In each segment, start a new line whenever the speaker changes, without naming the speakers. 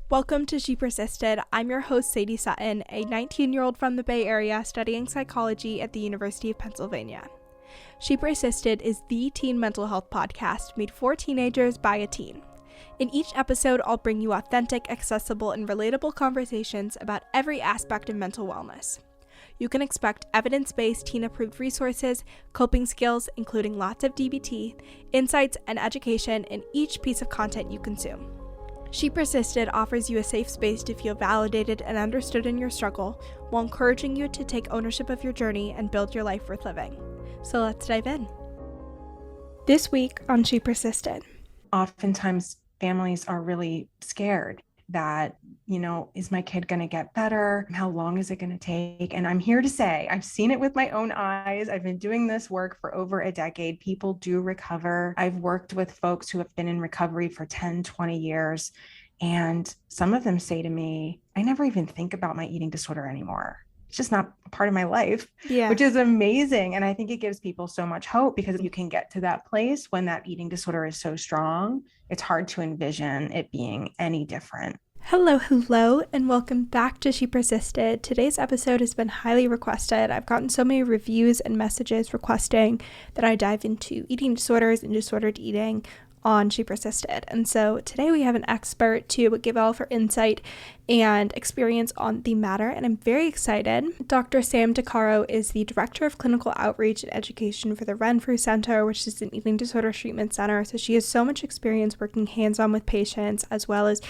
Welcome to She Persisted. I'm your host, Sadie Sutton, a 19-year-old from the Bay Area studying psychology at the University of Pennsylvania. She Persisted is the teen mental health podcast made for teenagers by a teen. In each episode, I'll bring you authentic, accessible, and relatable conversations about every aspect of mental wellness. You can expect evidence-based teen-approved resources, coping skills, including lots of DBT, insights, and education in each piece of content you consume. She Persisted offers you a safe space to feel validated and understood in your struggle, while encouraging you to take ownership of your journey and build your life worth living. So let's dive in. This week on She Persisted.
Oftentimes, families are really scared that, is my kid going to get better? How long is it going to take? And I'm here to say, I've seen it with my own eyes. I've been doing this work for over a decade. People do recover. I've worked with folks who have been in recovery for 10, 20 years. And some of them say to me, I never even think about my eating disorder anymore. It's just not a part of my life, which is amazing. And I think it gives people so much hope because you can get to that place when that eating disorder is so strong. It's hard to envision it being any different.
Hello, and welcome back to She Persisted. Today's episode has been highly requested. I've gotten so many reviews and messages requesting that I dive into eating disorders and disordered eating on She Persisted. And so today we have an expert to give all of her insight and experience on the matter, and I'm very excited. Dr. Sam DeCaro is the Director of Clinical Outreach and Education for the Renfrew Center, which is an eating disorder treatment center. So she has so much experience working hands-on with patients as well as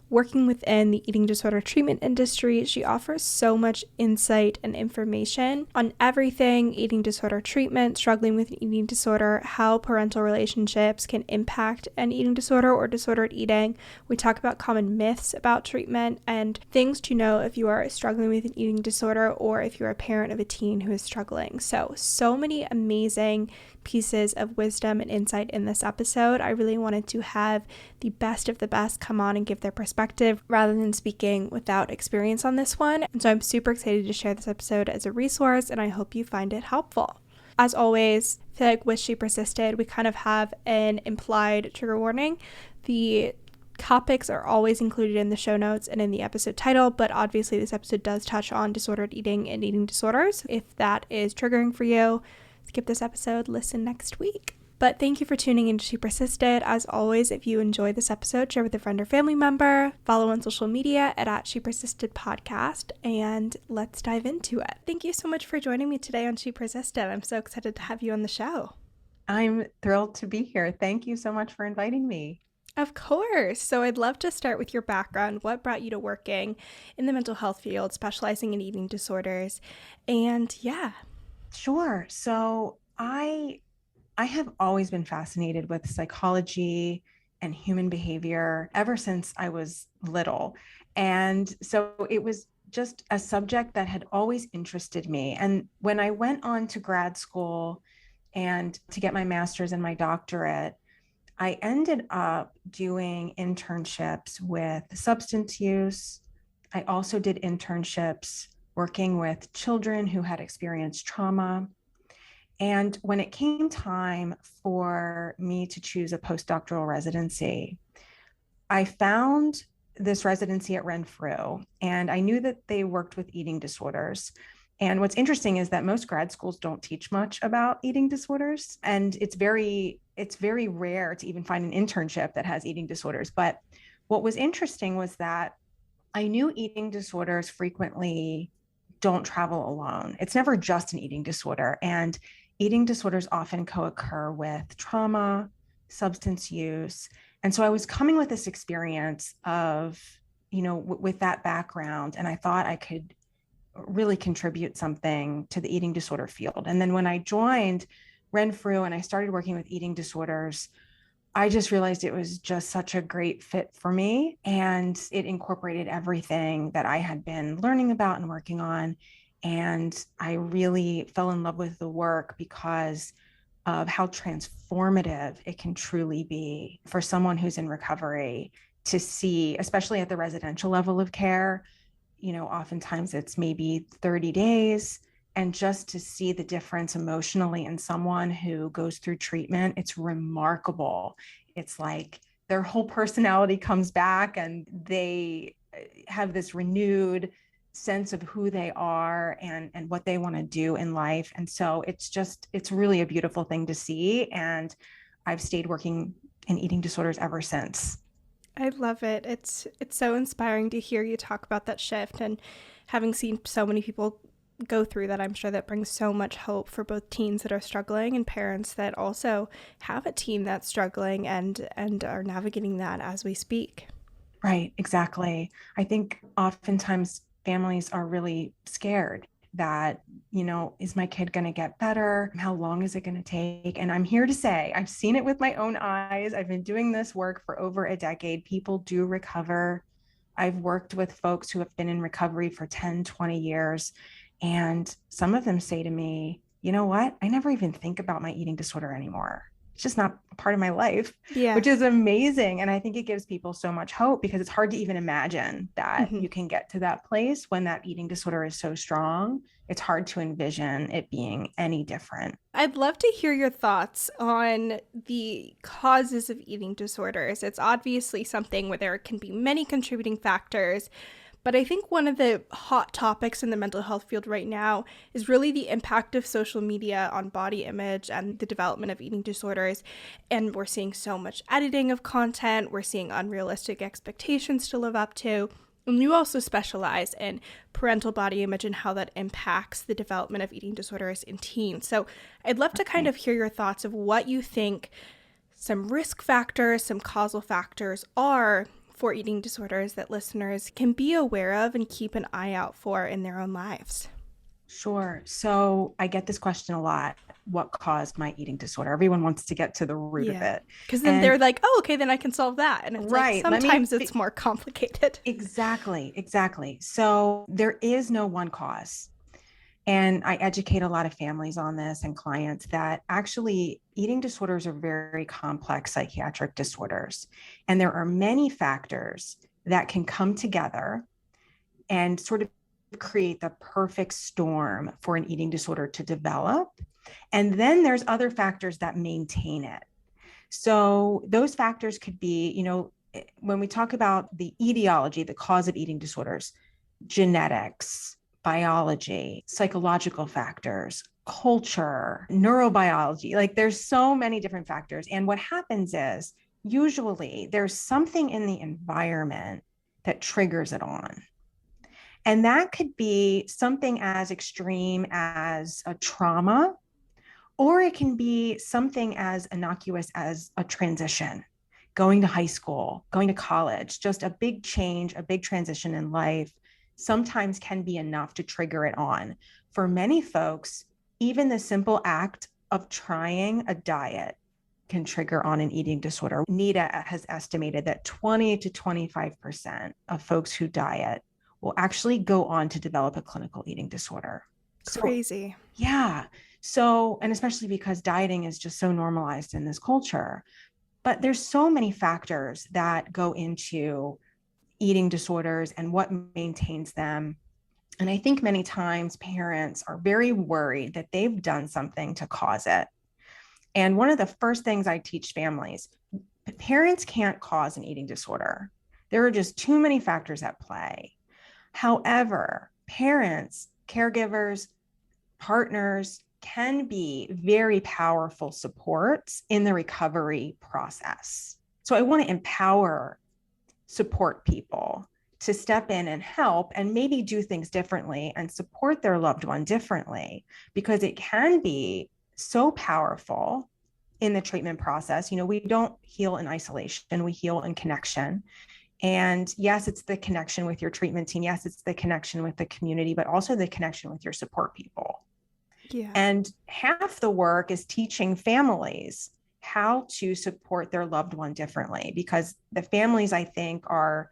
working within the eating disorder treatment industry. She offers so much insight and information on everything eating disorder treatment, struggling with an eating disorder, how parental relationships can impact an eating disorder or disordered eating. We talk about common myths about treatment and things to know if you are struggling with an eating disorder or if you're a parent of a teen who is struggling. So many amazing pieces of wisdom and insight in this episode. I really wanted to have the best of the best come on and give their perspective rather than speaking without experience on this one. And so I'm super excited to share this episode as a resource, and I hope you find it helpful. As always, I feel like with She Persisted, we kind of have an implied trigger warning. The topics are always included in the show notes and in the episode title, but obviously this episode does touch on disordered eating and eating disorders. If that is triggering for you, skip this episode, listen next week. But thank you for tuning in to She Persisted. As always, if you enjoyed this episode, share with a friend or family member, follow on social media at She Persisted Podcast, and let's dive into it. Thank you so much for joining me today on She Persisted. I'm so excited to have you on the show.
I'm thrilled to be here. Thank you so much for inviting me.
Of course. So I'd love to start with your background. What brought you to working in the mental health field, specializing in eating disorders? And yeah.
Sure. So I have always been fascinated with psychology and human behavior ever since I was little. And so it was just a subject that had always interested me. And when I went on to grad school and to get my master's and my doctorate, I ended up doing internships with substance use. I also did internships working with children who had experienced trauma. And when it came time for me to choose a postdoctoral residency, I found this residency at Renfrew, and I knew that they worked with eating disorders. And what's interesting is that most grad schools don't teach much about eating disorders, and it's very rare to even find an internship that has eating disorders. But what was interesting was that I knew eating disorders frequently don't travel alone. It's never just an eating disorder. And eating disorders often co-occur with trauma, substance use. And so I was coming with this experience of, with that background, and I thought I could really contribute something to the eating disorder field. And then when I joined Renfrew and I started working with eating disorders, I just realized it was just such a great fit for me, and it incorporated everything that I had been learning about and working on. And I really fell in love with the work because of how transformative it can truly be for someone who's in recovery to see, especially at the residential level of care. Oftentimes it's maybe 30 days, and just to see the difference emotionally in someone who goes through treatment, it's remarkable. It's like their whole personality comes back and they have this renewed sense of who they are and what they want to do in life. And so it's really a beautiful thing to see. And I've stayed working in eating disorders ever since.
I love it. It's so inspiring to hear you talk about that shift, and having seen so many people go through that, I'm sure that brings so much hope for both teens that are struggling and parents that also have a teen that's struggling and are navigating that as we speak.
Right, exactly. I think oftentimes families are really scared that, is my kid going to get better? How long is it going to take? And I'm here to say, I've seen it with my own eyes. I've been doing this work for over a decade. People do recover. I've worked with folks who have been in recovery for 10, 20 years. And some of them say to me, you know what? I never even think about my eating disorder anymore. It's just not a part of my life,
Yeah.
which is amazing. And I think it gives people so much hope because it's hard to even imagine that
Mm-hmm.
you can get to that place when that eating disorder is so strong. It's hard to envision it being any different.
I'd love to hear your thoughts on the causes of eating disorders. It's obviously something where there can be many contributing factors, but I think one of the hot topics in the mental health field right now is really the impact of social media on body image and the development of eating disorders. And we're seeing so much editing of content. We're seeing unrealistic expectations to live up to. And you also specialize in parental body image and how that impacts the development of eating disorders in teens. So I'd love to kind of hear your thoughts of what you think some risk factors, some causal factors are for eating disorders that listeners can be aware of and keep an eye out for in their own lives.
Sure. So I get this question a lot. What caused my eating disorder? Everyone wants to get to the root of it.
Because then they're like, oh, okay, then I can solve that. And it's
right.
Like, sometimes it's more complicated.
Exactly. So there is no one cause. And I educate a lot of families on this and clients that actually eating disorders are very complex psychiatric disorders. And there are many factors that can come together and sort of create the perfect storm for an eating disorder to develop. And then there's other factors that maintain it. So those factors could be, when we talk about the etiology, the cause of eating disorders, genetics, biology, psychological factors, culture, neurobiology, like there's so many different factors. And what happens is usually there's something in the environment that triggers it on. And that could be something as extreme as a trauma, or it can be something as innocuous as a transition, going to high school, going to college, just a big change, a big transition in life sometimes can be enough to trigger it on. For many folks, even the simple act of trying a diet can trigger on an eating disorder. NEDA has estimated that 20 to 25% of folks who diet will actually go on to develop a clinical eating disorder.
Crazy.
So, yeah. So, and especially because dieting is just so normalized in this culture. But there's so many factors that go into eating disorders and what maintains them. And I think many times parents are very worried that they've done something to cause it. And one of the first things I teach families, parents can't cause an eating disorder. There are just too many factors at play. However, parents, caregivers, partners can be very powerful supports in the recovery process. So I want to empower support people to step in and help and maybe do things differently and support their loved one differently, because it can be so powerful in the treatment process. We don't heal in isolation, we heal in connection. And yes, it's the connection with your treatment team. Yes, it's the connection with the community, but also the connection with your support people.
Yeah.
And half the work is teaching families how to support their loved one differently, because the families, I think, are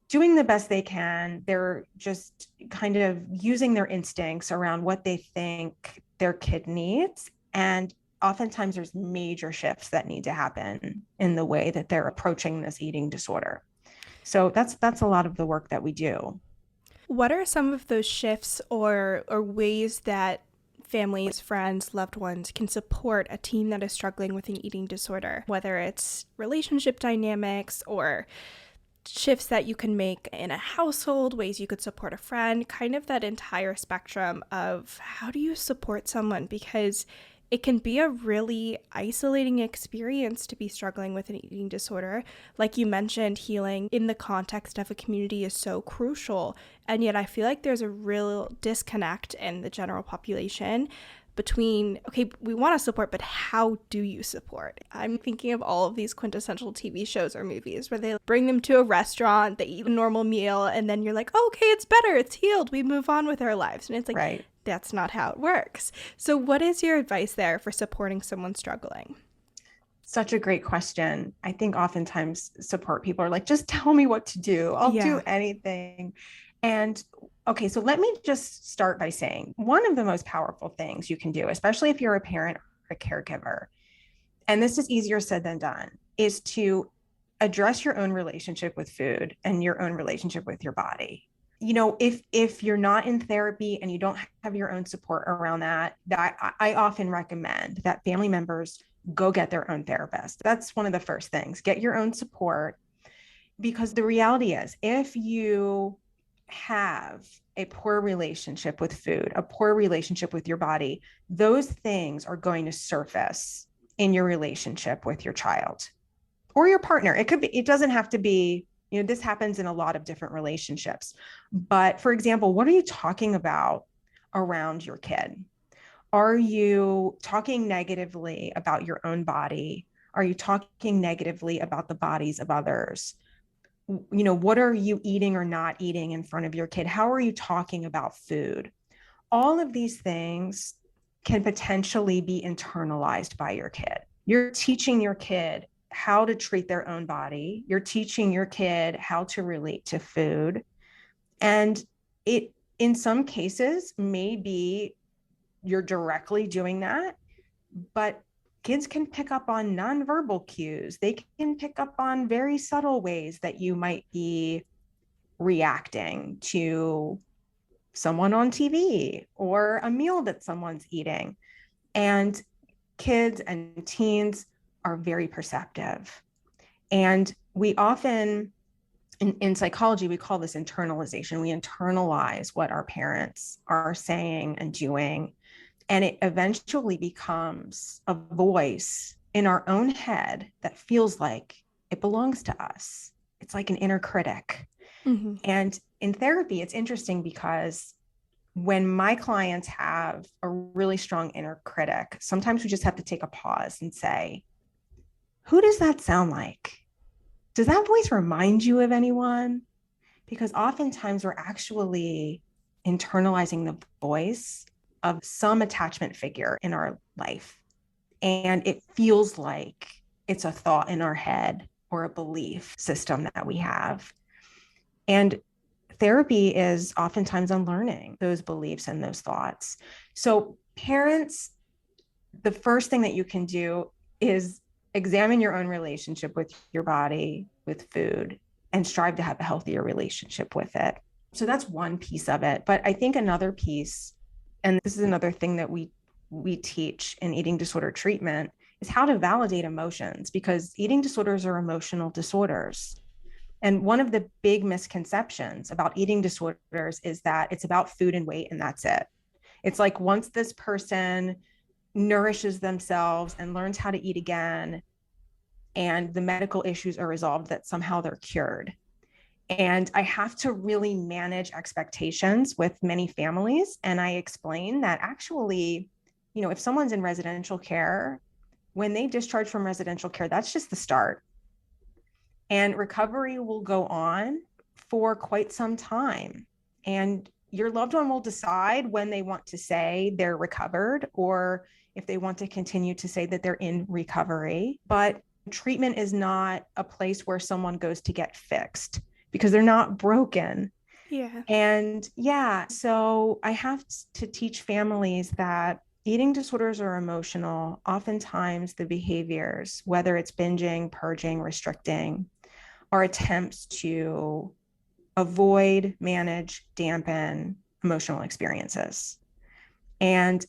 doing the best they can. They're just kind of using their instincts around what they think their kid needs. And oftentimes there's major shifts that need to happen in the way that they're approaching this eating disorder. So that's a lot of the work that we do.
What are some of those shifts or ways that families, friends, loved ones can support a teen that is struggling with an eating disorder, whether it's relationship dynamics or shifts that you can make in a household, ways you could support a friend, kind of that entire spectrum of how do you support someone, because it can be a really isolating experience to be struggling with an eating disorder. Like you mentioned, healing in the context of a community is so crucial, and yet I feel like there's a real disconnect in the general population between, okay, we want to support, but how do you support? I'm thinking of all of these quintessential TV shows or movies where they bring them to a restaurant, they eat a normal meal, and then you're like, oh, okay, it's better, it's healed, we move on with our lives. And it's like,
right.
That's not how it works. So what is your advice there for supporting someone struggling?
Such a great question. I think oftentimes support people are like, just tell me what to do. I'll do anything. And okay, so let me just start by saying one of the most powerful things you can do, especially if you're a parent or a caregiver, and this is easier said than done, is to address your own relationship with food and your own relationship with your body. You know, if you're not in therapy and you don't have your own support around that, I often recommend that family members go get their own therapist. That's one of the first things. Get your own support, because the reality is, if you have a poor relationship with food, a poor relationship with your body, those things are going to surface in your relationship with your child or your partner. It doesn't have to be, you know, this happens in a lot of different relationships. But for example, what are you talking about around your kid? Are you talking negatively about your own body? Are you talking negatively about the bodies of others? You know, what are you eating or not eating in front of your kid? How are you talking about food? All of these things can potentially be internalized by your kid. You're teaching your kid how to treat their own body. You're teaching your kid how to relate to food. And it, in some cases, maybe you're directly doing that, but kids can pick up on nonverbal cues. They can pick up on very subtle ways that you might be reacting to someone on TV or a meal that someone's eating. And kids and teens are very perceptive. And we often, in psychology, we call this internalization. We internalize what our parents are saying and doing. And it eventually becomes a voice in our own head that feels like it belongs to us. It's like an inner critic. Mm-hmm. And in therapy, it's interesting because when my clients have a really strong inner critic, sometimes we just have to take a pause and say, who does that sound like? Does that voice remind you of anyone? Because oftentimes we're actually internalizing the voice of some attachment figure in our life. And it feels like it's a thought in our head or a belief system that we have. And therapy is oftentimes unlearning those beliefs and those thoughts. So parents, the first thing that you can do is examine your own relationship with your body, with food, and strive to have a healthier relationship with it. So that's one piece of it. But I think another piece, and this is another thing that we teach in eating disorder treatment, is how to validate emotions, because eating disorders are emotional disorders. And one of the big misconceptions about eating disorders is that it's about food and weight, and that's it. It's like once this person nourishes themselves and learns how to eat again, and the medical issues are resolved, that somehow they're cured. And I have to really manage expectations with many families. And I explain that actually, you know, if someone's in residential care, when they discharge from residential care, that's just the start. And recovery will go on for quite some time. And your loved one will decide when they want to say they're recovered, or if they want to continue to say that they're in recovery. But treatment is not a place where someone goes to get fixed, because they're not broken.
Yeah.
And yeah, so I have to teach families that eating disorders are emotional. Oftentimes the behaviors, whether it's binging, purging, restricting, are attempts to avoid, manage, dampen emotional experiences. And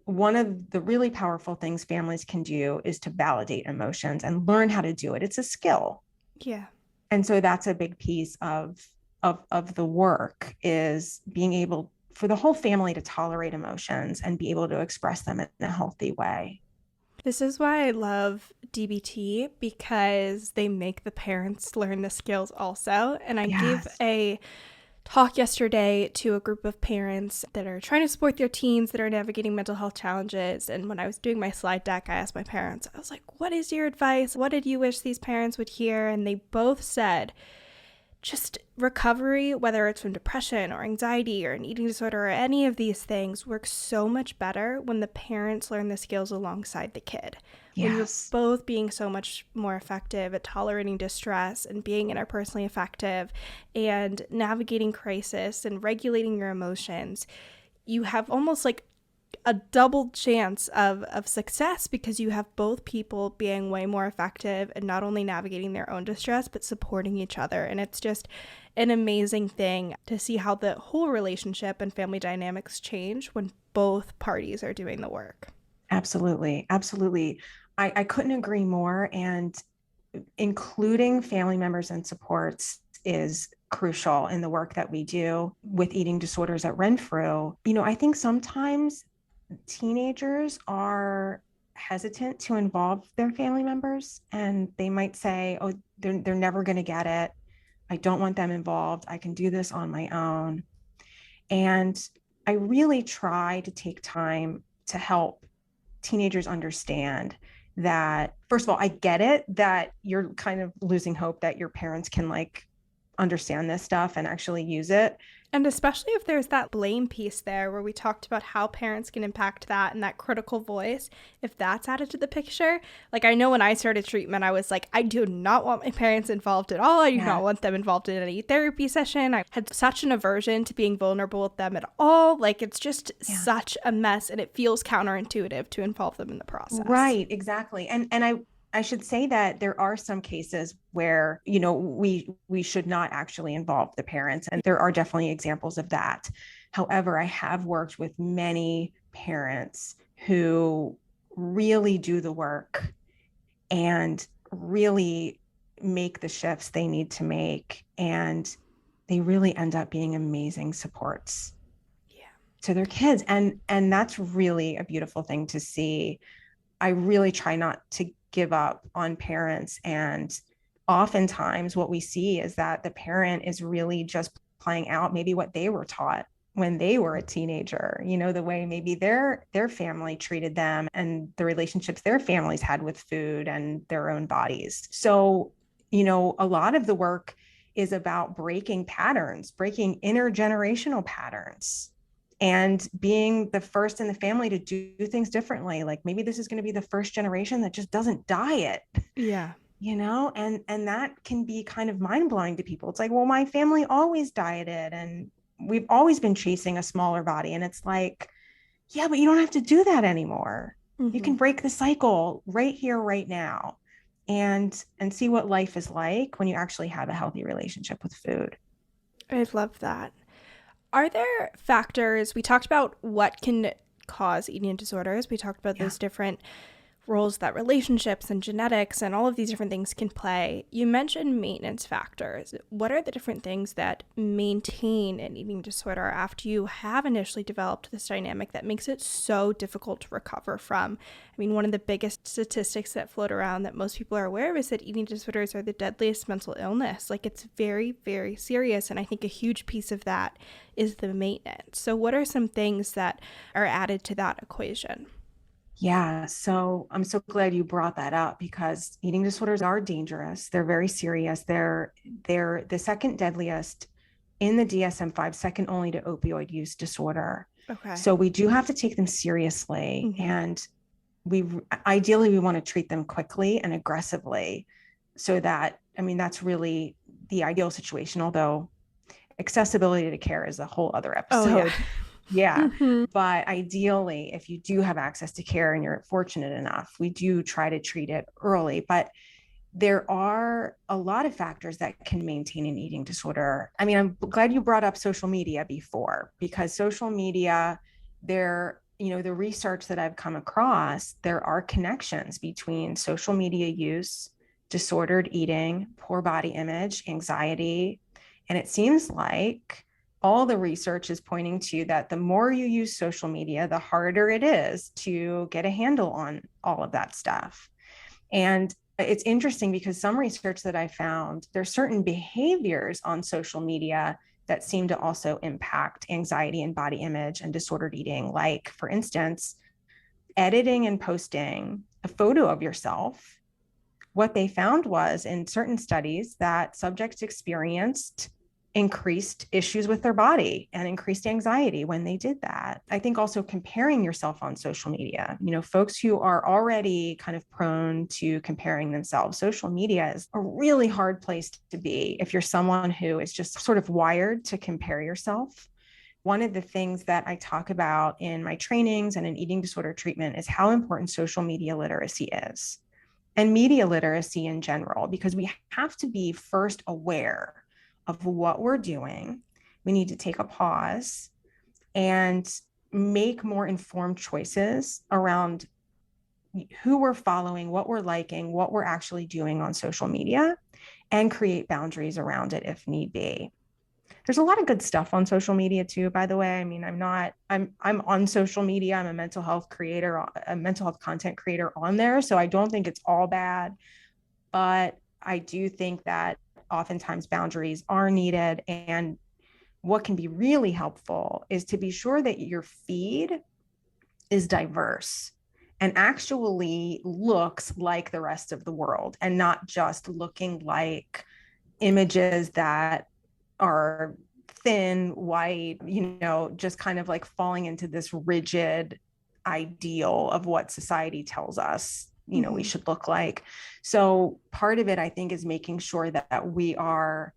one of the really powerful things families can do is to validate emotions and learn how to do it. It's a skill.
Yeah.
And so that's a big piece of the work, is being able for the whole family to tolerate emotions and be able to express them in a healthy way.
This is why I love DBT, because they make the parents learn the skills also. And I gave
Yes.
a talk yesterday to a group of parents that are trying to support their teens that are navigating mental health challenges. And when I was doing my slide deck, I asked my parents, I was like, what is your advice? What did you wish these parents would hear? And they both said, just recovery, whether it's from depression or anxiety or an eating disorder or any of these things, works so much better when the parents learn the skills alongside the kid. When you're
Yes.
both being so much more effective at tolerating distress and being interpersonally effective and navigating crisis and regulating your emotions, you have almost like a double chance of success, because you have both people being way more effective and not only navigating their own distress, but supporting each other. And it's just an amazing thing to see how the whole relationship and family dynamics change when both parties are doing the work.
Absolutely. Absolutely. I couldn't agree more. And including family members and supports is crucial in the work that we do with eating disorders at Renfrew. I think sometimes teenagers are hesitant to involve their family members, and they might say, oh, they're never going to get it. I don't want them involved. I can do this on my own. And I really try to take time to help teenagers understand that, first of all, I get it that you're kind of losing hope that your parents can understand this stuff and actually use it.
And especially if there's that blame piece there where we talked about how parents can impact that and that critical voice, if that's added to the picture. Like, I know when I started treatment, I was like, I do not want my parents involved at all. I do not want them involved in any therapy session. I had such an aversion to being vulnerable with them at all. Like, it's just such a mess, and it feels counterintuitive to involve them in the process.
Right, exactly. And I should say that there are some cases where, we should not actually involve the parents. And there are definitely examples of that. However, I have worked with many parents who really do the work and really make the shifts they need to make. And they really end up being amazing supports to their kids. And that's really a beautiful thing to see. I really try not to give up on parents. And oftentimes what we see is that the parent is really just playing out maybe what they were taught when they were a teenager, the way maybe their family treated them and the relationships their families had with food and their own bodies. So, a lot of the work is about breaking patterns, breaking intergenerational patterns, and being the first in the family to do things differently. Like, maybe this is going to be the first generation that just doesn't diet.
Yeah.
And that can be kind of mind-blowing to people. It's like, well, my family always dieted and we've always been chasing a smaller body. And it's like, yeah, but you don't have to do that anymore. You can break the cycle right here, right now, and see what life is like when you actually have a healthy relationship with food.
I love that. Are there factors, we talked about what can cause eating disorders. We talked about those different roles that relationships and genetics and all of these different things can play. You mentioned maintenance factors. What are the different things that maintain an eating disorder after you have initially developed this dynamic that makes it so difficult to recover from? I mean, one of the biggest statistics that float around that most people are aware of is that eating disorders are the deadliest mental illness. Like, it's very, very serious. And I think a huge piece of that is the maintenance. So what are some things that are added to that equation?
Yeah, so I'm so glad you brought that up, because eating disorders are dangerous. They're very serious. They're the second deadliest in the DSM-5, second only to opioid use disorder.
Okay.
So we do have to take them seriously, and we want to treat them quickly and aggressively, so that, that's really the ideal situation, although accessibility to care is a whole other episode. Yeah. But ideally, if you do have access to care and you're fortunate enough, we do try to treat it early. But there are a lot of factors that can maintain an eating disorder. I mean, I'm glad you brought up social media before, because social media, there the research that I've come across, there are connections between social media use, disordered eating, poor body image, anxiety. And it seems like all the research is pointing to that the more you use social media, the harder it is to get a handle on all of that stuff. And it's interesting because some research that I found, there's certain behaviors on social media that seem to also impact anxiety and body image and disordered eating. Like, for instance, editing and posting a photo of yourself. What they found was in certain studies that subjects experienced increased issues with their body and increased anxiety when they did that. I think also comparing yourself on social media, folks who are already kind of prone to comparing themselves, social media is a really hard place to be if you're someone who is just sort of wired to compare yourself. One of the things that I talk about in my trainings and in eating disorder treatment is how important social media literacy is, and media literacy in general, because we have to be first aware of what we're doing. We need to take a pause and make more informed choices around who we're following, what we're liking, what we're actually doing on social media, and create boundaries around it if need be. There's a lot of good stuff on social media too, by the way. I mean, I'm on social media. I'm a mental health creator, a mental health content creator on there. So I don't think it's all bad, but I do think that oftentimes boundaries are needed. And what can be really helpful is to be sure that your feed is diverse and actually looks like the rest of the world, and not just looking like images that are thin, white, just kind of like falling into this rigid ideal of what society tells us we should look like. So part of it, I think, is making sure that we are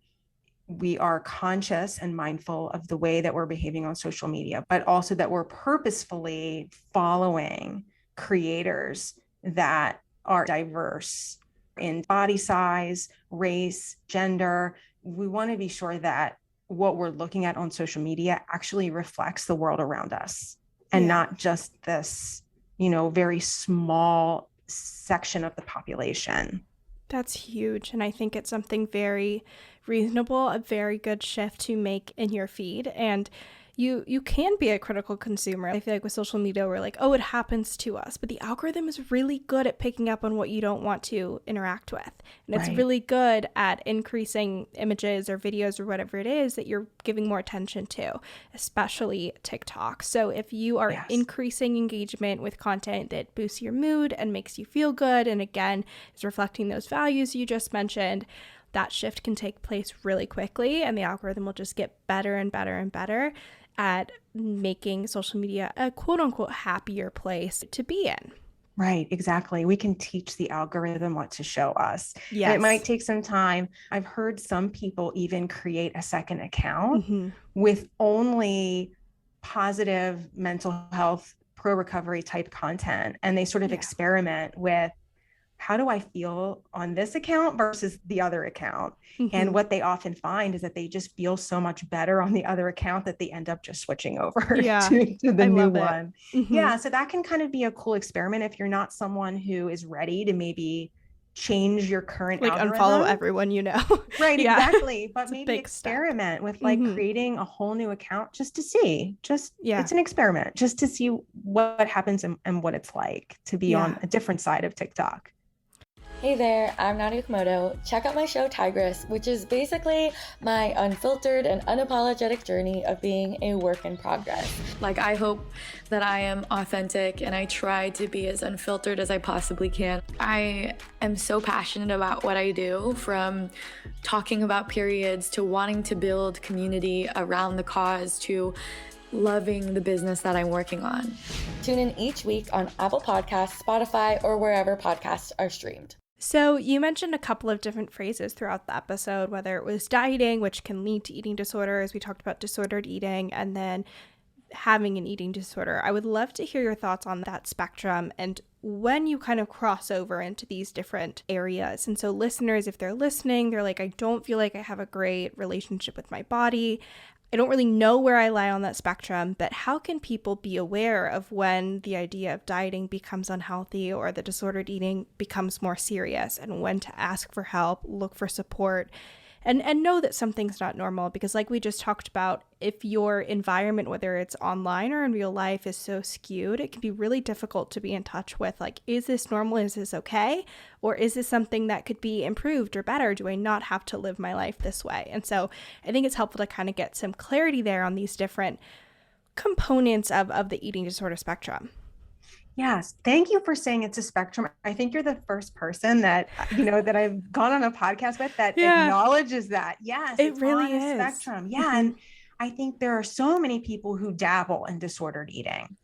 conscious and mindful of the way that we're behaving on social media, but also that we're purposefully following creators that are diverse in body size, race, gender. We want to be sure that what we're looking at on social media actually reflects the world around us, and not just this, very small section of the population.
That's huge. And I think it's something very reasonable, a very good shift to make in your feed. And you can be a critical consumer. I feel like with social media, we're like, oh, it happens to us. But the algorithm is really good at picking up on what you don't want to interact with. And it's really good at increasing images or videos or whatever it is that you're giving more attention to, especially TikTok. So if you are increasing engagement with content that boosts your mood and makes you feel good, and again, is reflecting those values you just mentioned, that shift can take place really quickly, and the algorithm will just get better and better and better at making social media a quote-unquote happier place to be in.
Right, exactly. We can teach the algorithm what to show us.
Yes.
And it might take some time. I've heard some people even create a second account with only positive mental health, pro-recovery type content. And they sort of experiment with, how do I feel on this account versus the other account? And what they often find is that they just feel so much better on the other account that they end up just switching over to the new one. Yeah. So that can kind of be a cool experiment if you're not someone who is ready to maybe change your current algorithm.
Unfollow everyone,
Right, exactly. But maybe experiment with creating a whole new account just to see, it's an experiment just to see what happens and what it's like to be on a different side of TikTok.
Hey there, I'm Nadya Okamoto. Check out my show Tigress, which is basically my unfiltered and unapologetic journey of being a work in progress.
I hope that I am authentic and I try to be as unfiltered as I possibly can. I am so passionate about what I do, from talking about periods to wanting to build community around the cause to loving the business that I'm working on.
Tune in each week on Apple Podcasts, Spotify, or wherever podcasts are streamed.
So you mentioned a couple of different phrases throughout the episode, whether it was dieting, which can lead to eating disorders. We talked about disordered eating, and then having an eating disorder. I would love to hear your thoughts on that spectrum and when you kind of cross over into these different areas. And so listeners, if they're listening, they're like, I don't feel like I have a great relationship with my body. I don't really know where I lie on that spectrum, but how can people be aware of when the idea of dieting becomes unhealthy or the disordered eating becomes more serious, and when to ask for help, look for support, and know that something's not normal? Because like we just talked about, if your environment, whether it's online or in real life, is so skewed, it can be really difficult to be in touch with, like, is this normal? Is this okay? Or is this something that could be improved or better? Do I not have to live my life this way? And so I think it's helpful to kind of get some clarity there on these different components of the eating disorder spectrum.
Yes. Thank you for saying it's a spectrum. I think you're the first person that, that I've gone on a podcast with that acknowledges that. Yes,
it really is
a spectrum. Yeah. And I think there are so many people who dabble in disordered eating,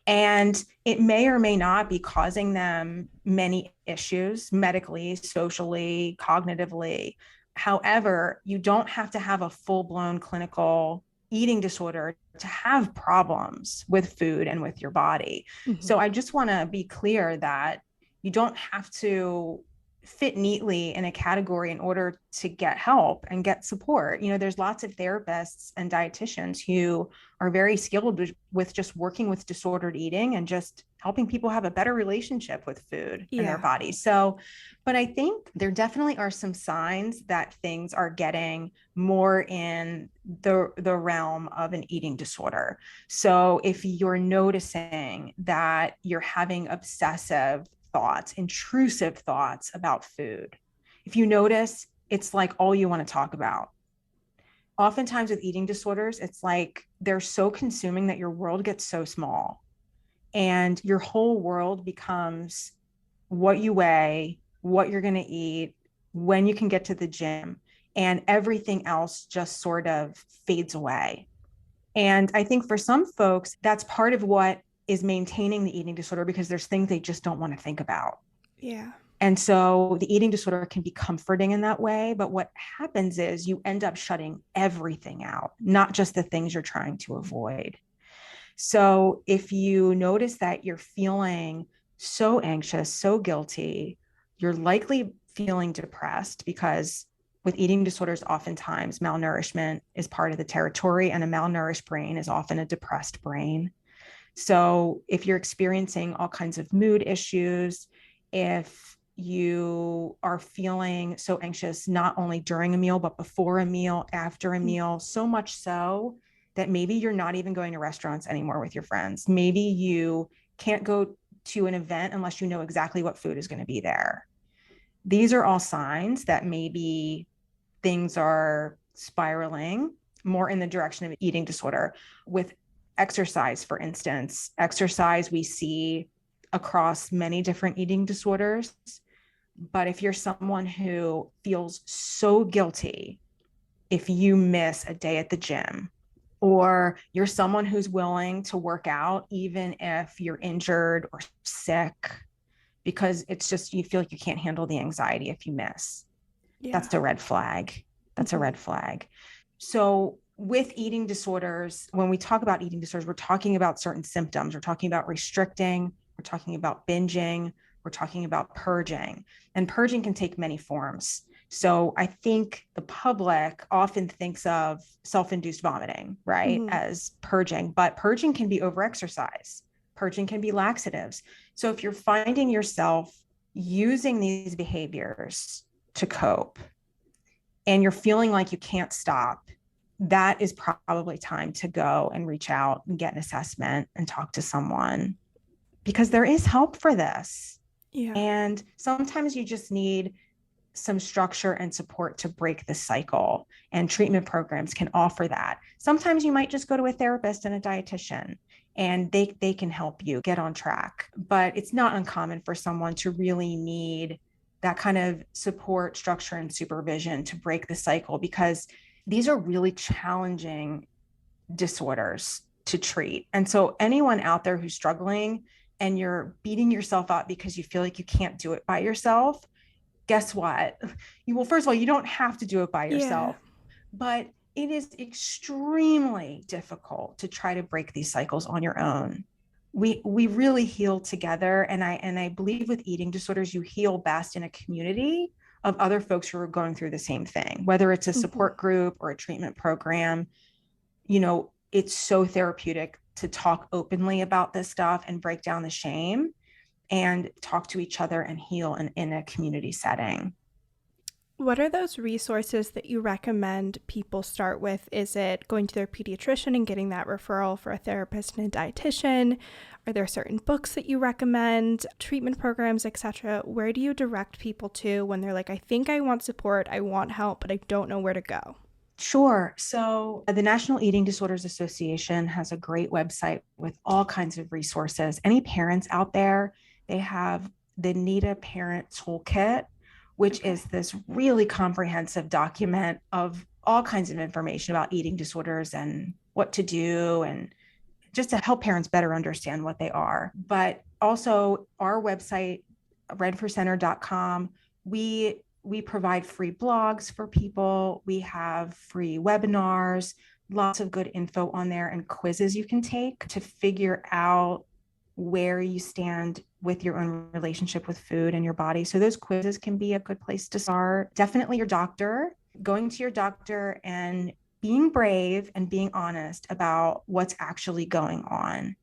and it may or may not be causing them many issues medically, socially, cognitively. However, you don't have to have a full-blown clinical eating disorder to have problems with food and with your body. So I just want to be clear that you don't have to fit neatly in a category in order to get help and get support. There's lots of therapists and dietitians who are very skilled with just working with disordered eating and just helping people have a better relationship with food and their body. So, but I think there definitely are some signs that things are getting more in the realm of an eating disorder. So if you're noticing that you're having obsessive thoughts, intrusive thoughts about food, if you notice it's like all you want to talk about. Oftentimes with eating disorders, it's like they're so consuming that your world gets so small and your whole world becomes what you weigh, what you're going to eat, when you can get to the gym, and everything else just sort of fades away. And I think for some folks, that's part of what is maintaining the eating disorder, because there's things they just don't want to think about.
Yeah.
And so the eating disorder can be comforting in that way. But what happens is you end up shutting everything out, not just the things you're trying to avoid. So if you notice that you're feeling so anxious, so guilty, you're likely feeling depressed, because with eating disorders, oftentimes malnourishment is part of the territory, and a malnourished brain is often a depressed brain. So if you're experiencing all kinds of mood issues, if you are feeling so anxious, not only during a meal, but before a meal, after a meal, so much so that maybe you're not even going to restaurants anymore with your friends. Maybe you can't go to an event unless you know exactly what food is going to be there. These are all signs that maybe things are spiraling more in the direction of eating disorder. With exercise, for instance, exercise we see across many different eating disorders. But if you're someone who feels so guilty if you miss a day at the gym, or you're someone who's willing to work out even if you're injured or sick, because it's just, you feel like you can't handle the anxiety if you miss, that's a red flag. That's a red flag. So with eating disorders, when we talk about eating disorders, we're talking about certain symptoms. We're talking about restricting, we're talking about binging, we're talking about purging. And purging can take many forms. So I think the public often thinks of self-induced vomiting, right, as purging, but purging can be overexercise. Purging can be laxatives. So if you're finding yourself using these behaviors to cope and you're feeling like you can't stop, that is probably time to go and reach out and get an assessment and talk to someone, because there is help for this. And sometimes you just need some structure and support to break the cycle, and treatment programs can offer that. Sometimes you might just go to a therapist and a dietitian, and they can help you get on track. But it's not uncommon for someone to really need that kind of support, structure, and supervision to break the cycle, because these are really challenging disorders to treat. And so anyone out there who's struggling and you're beating yourself up because you feel like you can't do it by yourself, guess what? Well, first of all, you don't have to do it by yourself, but it is extremely difficult to try to break these cycles on your own. We really heal together. And I believe with eating disorders, you heal best in a community of other folks who are going through the same thing, whether it's a support group or a treatment program. It's so therapeutic to talk openly about this stuff and break down the shame and talk to each other and heal in a community setting.
What are those resources that you recommend people start with? Is it going to their pediatrician and getting that referral for a therapist and a dietitian? Are there certain books that you recommend, treatment programs, etc.? Where do you direct people to when they're like, I think I want support, I want help, but I don't know where to go?
Sure. So the National Eating Disorders Association has a great website with all kinds of resources. Any parents out there, they have the Need a Parent Toolkit, which is this really comprehensive document of all kinds of information about eating disorders and what to do, and just to help parents better understand what they are. But also our website, redforcenter.com, we provide free blogs for people. We have free webinars, lots of good info on there, and quizzes you can take to figure out where you stand with your own relationship with food and your body. So those quizzes can be a good place to start. Definitely your doctor, going to your doctor and being brave and being honest about what's actually going on.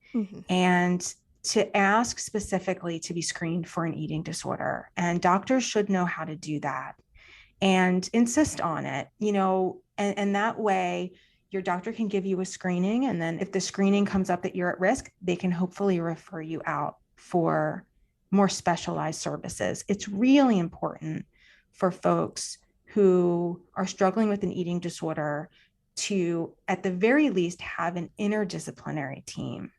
And to ask specifically to be screened for an eating disorder. And doctors should know how to do that and insist on it, and that way your doctor can give you a screening. And then if the screening comes up that you're at risk, they can hopefully refer you out for more specialized services. It's really important for folks who are struggling with an eating disorder to, at the very least, have an interdisciplinary team.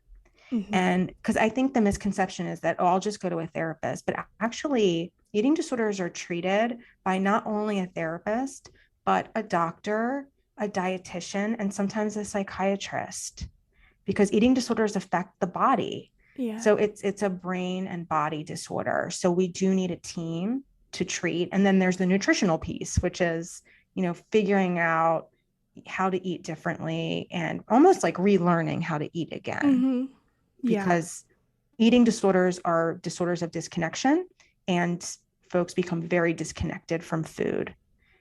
And because I think the misconception is that, I'll just go to a therapist, but actually eating disorders are treated by not only a therapist, but a doctor, a dietitian, and sometimes a psychiatrist, because eating disorders affect the body. Yeah. So it's a brain and body disorder. So we do need a team to treat. And then there's the nutritional piece, which is, figuring out how to eat differently and almost like relearning how to eat again. Because eating disorders are disorders of disconnection, and folks become very disconnected from food.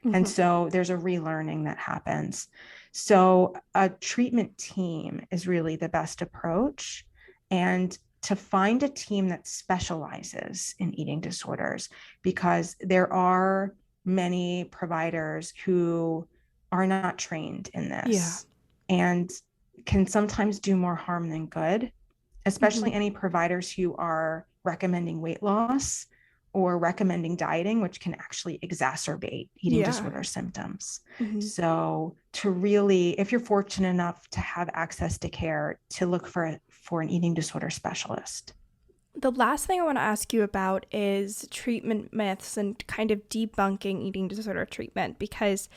And so there's a relearning that happens. So a treatment team is really the best approach, and to find a team that specializes in eating disorders, because there are many providers who are not trained in this and can sometimes do more harm than good, especially any providers who are recommending weight loss or recommending dieting, which can actually exacerbate eating disorder symptoms. So to really, if you're fortunate enough to have access to care, to look for an eating disorder specialist.
The last thing I want to ask you about is treatment myths and kind of debunking eating disorder treatment, because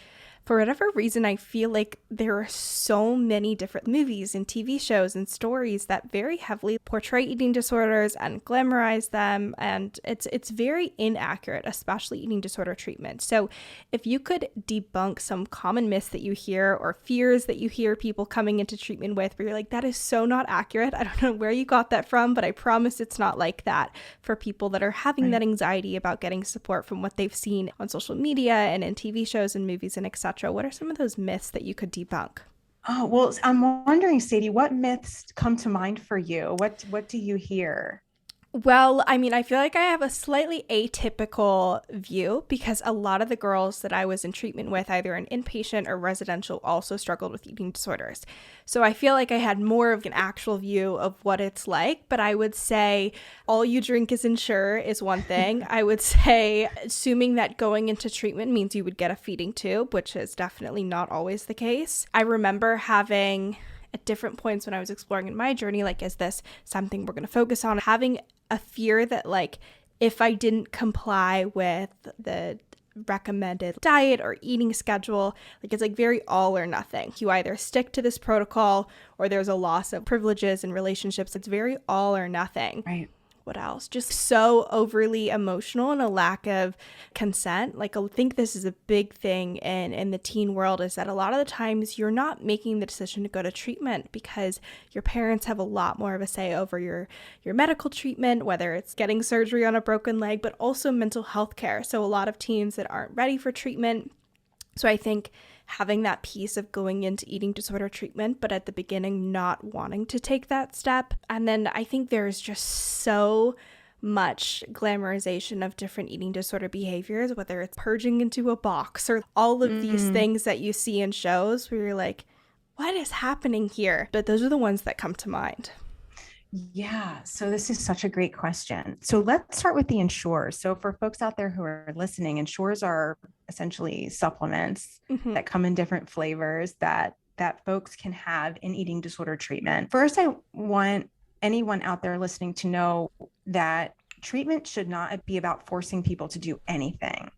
for whatever reason, I feel like there are so many different movies and TV shows and stories that very heavily portray eating disorders and glamorize them. And it's very inaccurate, especially eating disorder treatment. So if you could debunk some common myths that you hear or fears that you hear people coming into treatment with, where you're like, that is so not accurate. I don't know where you got that from, but I promise it's not like that, for people that are having that anxiety about getting support from what they've seen on social media and in TV shows and movies and etc. What are some of those myths that you could debunk?
Oh, well, I'm wondering, Sadie, what myths come to mind for you? What do you hear?
Well, I mean, I feel like I have a slightly atypical view, because a lot of the girls that I was in treatment with, either in inpatient or residential, also struggled with eating disorders. So I feel like I had more of an actual view of what it's like. But I would say all you drink is Ensure is one thing. I would say assuming that going into treatment means you would get a feeding tube, which is definitely not always the case. I remember having, at different points when I was exploring in my journey, like, is this something we're going to focus on? Having a fear that, like, if I didn't comply with the recommended diet or eating schedule, like, it's like very all or nothing. You either stick to this protocol or there's a loss of privileges and relationships. It's very all or nothing.
Right.
what else? Just so overly emotional and a lack of consent. Like, I think this is a big thing in the teen world, is that a lot of the times you're not making the decision to go to treatment because your parents have a lot more of a say over your medical treatment, whether it's getting surgery on a broken leg, but also mental health care. So a lot of teens that aren't ready for treatment. So I think having that piece of going into eating disorder treatment, but at the beginning not wanting to take that step. And then I think there's just so much glamorization of different eating disorder behaviors, whether it's purging into a box or all of these things that you see in shows where you're like, what is happening here? But those are the ones that come to mind.
Yeah, so this is such a great question. So let's start with the Ensures. So for folks out there who are listening, Ensures are essentially supplements that come in different flavors that folks can have in eating disorder treatment. First, I want anyone out there listening to know that treatment should not be about forcing people to do anything.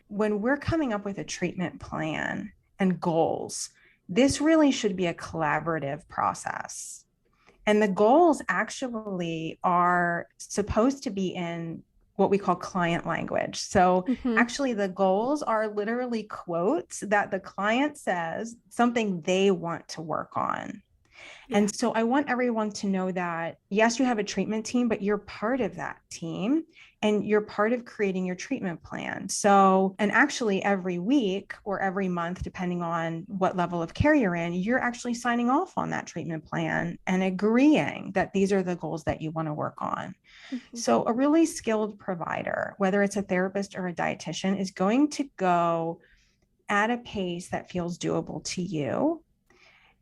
When we're coming up with a treatment plan and goals, this really should be a collaborative process. And the goals actually are supposed to be in what we call client language. So actually the goals are literally quotes that the client says, something they want to work on. Yeah. And so I want everyone to know that, yes, you have a treatment team, but you're part of that team and you're part of creating your treatment plan. So, and actually every week or every month, depending on what level of care you're in, you're actually signing off on that treatment plan and agreeing that these are the goals that you want to work on. So a really skilled provider, whether it's a therapist or a dietitian, is going to go at a pace that feels doable to you,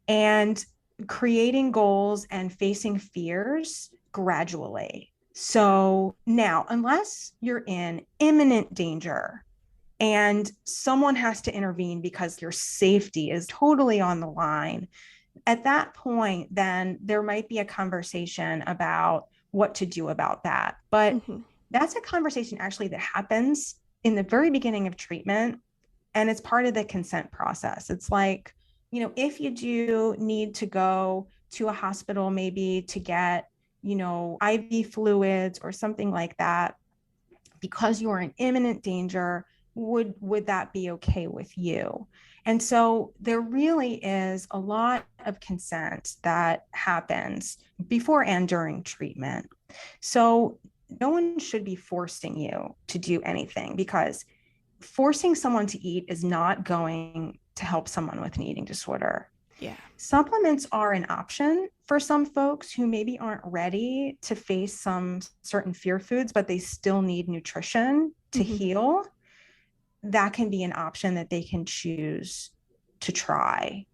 and creating goals and facing fears gradually. So now, unless you're in imminent danger and someone has to intervene because your safety is totally on the line, at that point, then there might be a conversation about what to do about that. But that's a conversation actually that happens in the very beginning of treatment, and it's part of the consent process. It's like, if you do need to go to a hospital, maybe to get, IV fluids or something like that, because you are in imminent danger, would that be okay with you? And so there really is a lot of consent that happens before and during treatment. So no one should be forcing you to do anything, because forcing someone to eat is not going to help someone with an eating disorder. Yeah. Supplements are an option for some folks who maybe aren't ready to face some certain fear foods, but they still need nutrition to heal. That can be an option that they can choose to try.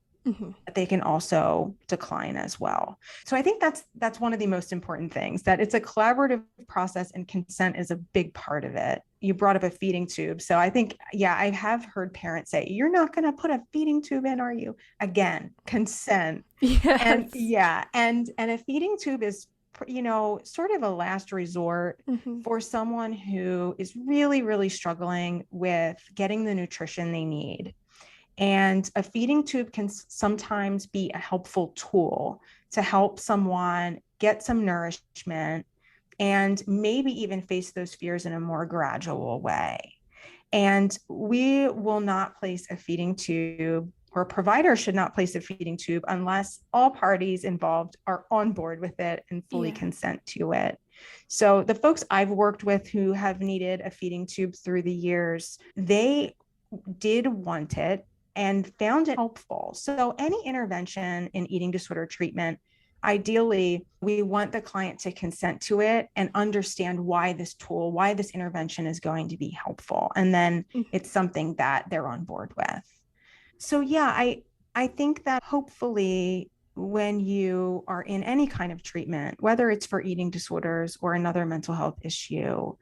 But they can also decline as well. So I think that's one of the most important things, that it's a collaborative process and consent is a big part of it. You brought up a feeding tube. So I think, I have heard parents say, you're not going to put a feeding tube in, are you? Again, consent. Yes. And a feeding tube is, sort of a last resort for someone who is really, really struggling with getting the nutrition they need. And a feeding tube can sometimes be a helpful tool to help someone get some nourishment and maybe even face those fears in a more gradual way. And we will not place a feeding tube, or a provider should not place a feeding tube, unless all parties involved are on board with it and fully consent to it. So the folks I've worked with who have needed a feeding tube through the years, they did want it and found it helpful. So any intervention in eating disorder treatment, ideally, we want the client to consent to it and understand why this intervention is going to be helpful. And then it's something that they're on board with. So I think that hopefully when you are in any kind of treatment, whether it's for eating disorders or another mental health issue,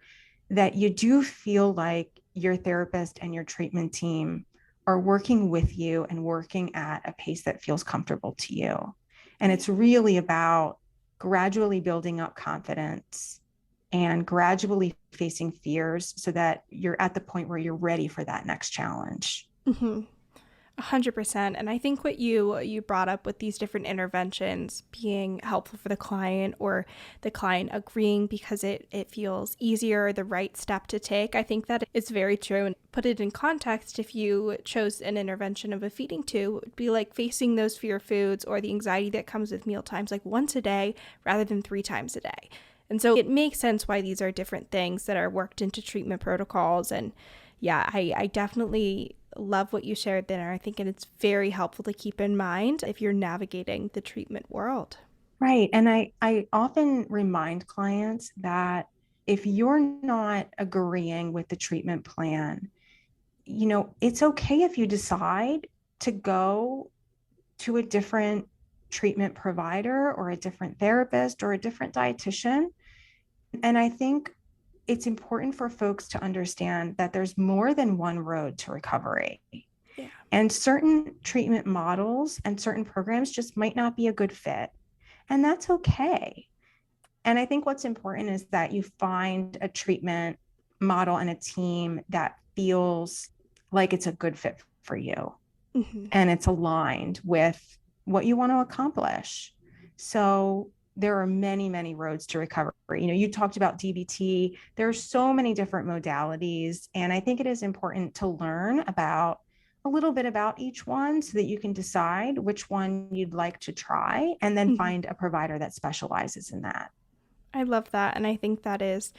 that you do feel like your therapist and your treatment team are working with you and working at a pace that feels comfortable to you. And it's really about gradually building up confidence and gradually facing fears so that you're at the point where you're ready for that next challenge.
100%. And I think what you brought up with these different interventions being helpful for the client, or the client agreeing because it feels easier, the right step to take, I think that is very true. And put it in context, if you chose an intervention of a feeding tube, it would be like facing those fear foods or the anxiety that comes with meal times like once a day rather than 3 times a day. And so it makes sense why these are different things that are worked into treatment protocols. And yeah, I definitely love what you shared there. I think it's very helpful to keep in mind if you're navigating the treatment world.
Right. And I often remind clients that if you're not agreeing with the treatment plan, it's okay if you decide to go to a different treatment provider or a different therapist or a different dietitian. And I think it's important for folks to understand that there's more than one road to recovery.
Yeah.
And certain treatment models and certain programs just might not be a good fit. And that's okay. And I think what's important is that you find a treatment model and a team that feels like it's a good fit for you.
Mm-hmm.
And it's aligned with what you want to accomplish. So there are many, many roads to recovery. You talked about DBT. There are so many different modalities. And I think it is important to learn about a little bit about each one so that you can decide which one you'd like to try and then find a provider that specializes in that.
I love that. And I think that is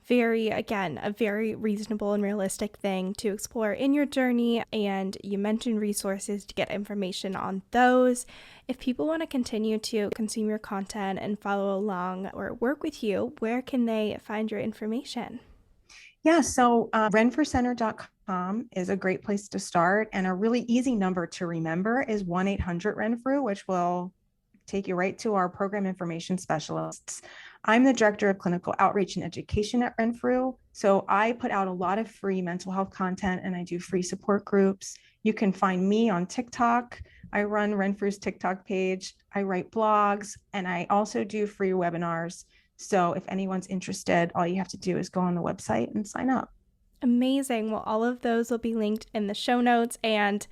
a very reasonable and realistic thing to explore in your journey. And you mentioned resources to get information on those. If people want to continue to consume your content and follow along or work with you, where can they find your information?
Yeah, so renfrewcenter.com is a great place to start. And a really easy number to remember is 1-800-RENFREW, which will take you right to our program information specialists. I'm the director of clinical outreach and education at Renfrew. So I put out a lot of free mental health content and I do free support groups. You can find me on TikTok. I run Renfrew's TikTok page. I write blogs and I also do free webinars. So if anyone's interested, all you have to do is go on the website and sign up.
Amazing. Well, all of those will be linked in the show notes, and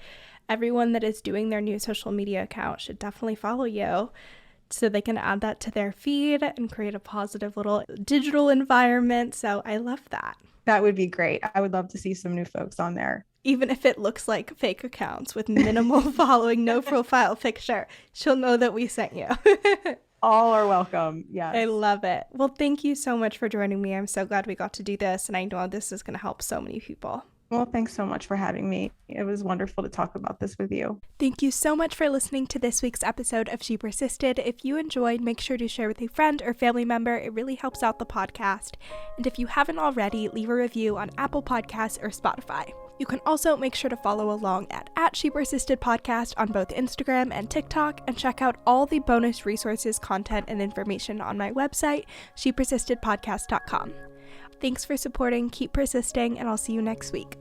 everyone that is doing their new social media account should definitely follow you so they can add that to their feed and create a positive little digital environment. So I love that.
That would be great. I would love to see some new folks on there.
Even if it looks like fake accounts with minimal following, no profile picture, she'll know that we sent you.
All are welcome. Yes.
I love it. Well, thank you so much for joining me. I'm so glad we got to do this, and I know this is going to help so many people.
Well, thanks so much for having me. It was wonderful to talk about this with you.
Thank you so much for listening to this week's episode of She Persisted. If you enjoyed, make sure to share with a friend or family member. It really helps out the podcast. And if you haven't already, leave a review on Apple Podcasts or Spotify. You can also make sure to follow along at She Persisted Podcast on both Instagram and TikTok, and check out all the bonus resources, content, and information on my website, shepersistedpodcast.com. Thanks for supporting, keep persisting, and I'll see you next week.